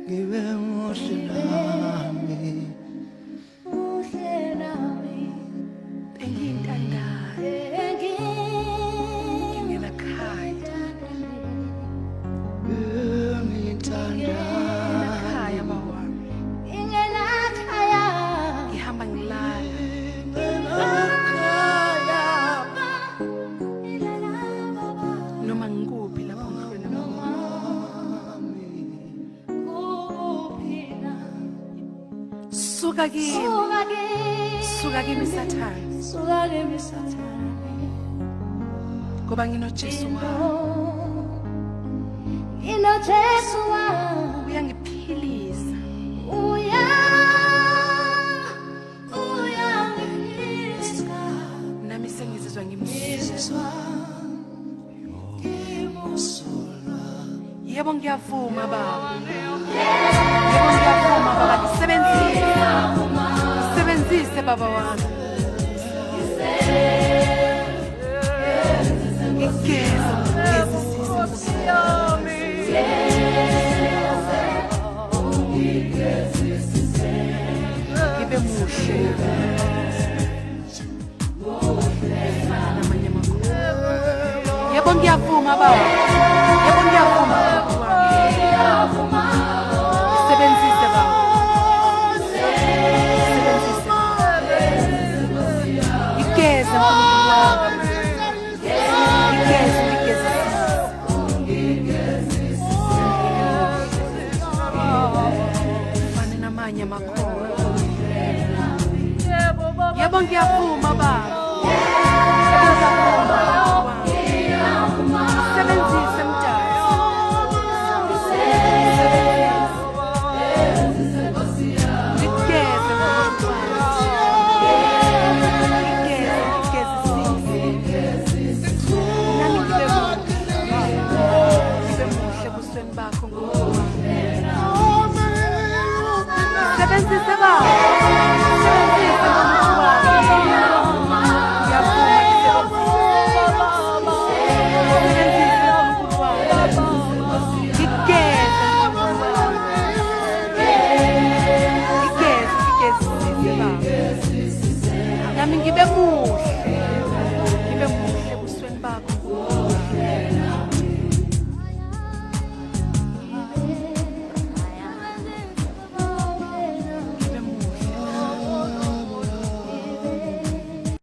ngibe muhle nami engiyintandayo ngingena khaya khaya bawami ngihamba ngilala noma ngikuphi lapho ngihlwela suka kimi Sathane ngoba nginoJesu wami uyangiphilisa nami sengizizwa ngimsulwa yebo ngiyavuma baba sebenzise baba wami ngibe muhle yebo ngiyavuma baba yebo ngiyavuma sebenzise baba igeze fane namanye amakhono yebo ngiyavuma baba sebenzise mdala sebenzise